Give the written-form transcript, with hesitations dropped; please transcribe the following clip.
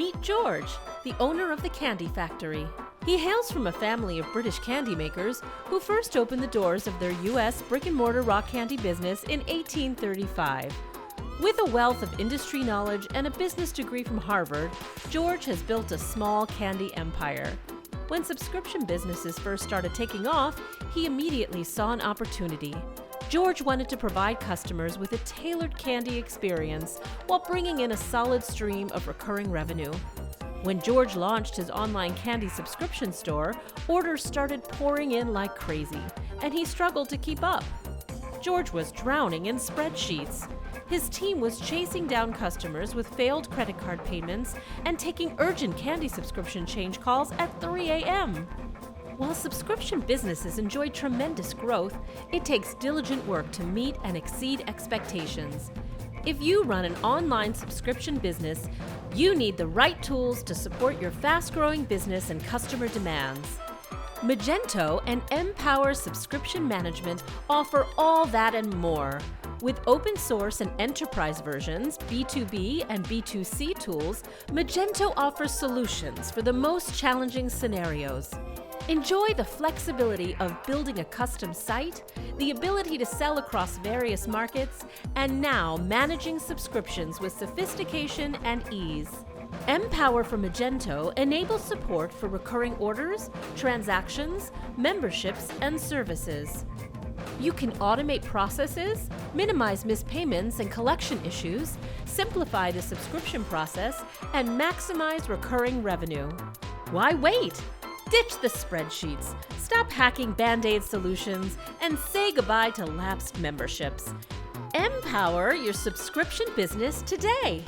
Meet George, the owner of the candy factory. He hails from a family of British candy makers who first opened the doors of their U.S. brick-and-mortar rock candy business in 1835. With a wealth of industry knowledge and a business degree from Harvard, George has built a small candy empire. When subscription businesses first started taking off, he immediately saw an opportunity. George wanted to provide customers with a tailored candy experience while bringing in a solid stream of recurring revenue. When George launched his online candy subscription store, orders started pouring in like crazy, and he struggled to keep up. George was drowning in spreadsheets. His team was chasing down customers with failed credit card payments and taking urgent candy subscription change calls at 3 a.m. While subscription businesses enjoy tremendous growth, it takes diligent work to meet and exceed expectations. If you run an online subscription business, you need the right tools to support your fast-growing business and customer demands. Magento and mPower Subscription Management offer all that and more. With open source and enterprise versions, B2B and B2C tools, Magento offers solutions for the most challenging scenarios. Enjoy the flexibility of building a custom site, the ability to sell across various markets, and now managing subscriptions with sophistication and ease. mPower from Magento enables support for recurring orders, transactions, memberships, and services. You can automate processes, minimize missed payments and collection issues, simplify the subscription process, and maximize recurring revenue. Why wait? Ditch the spreadsheets, stop hacking Band-Aid solutions, and say goodbye to lapsed memberships. mPower your subscription business today.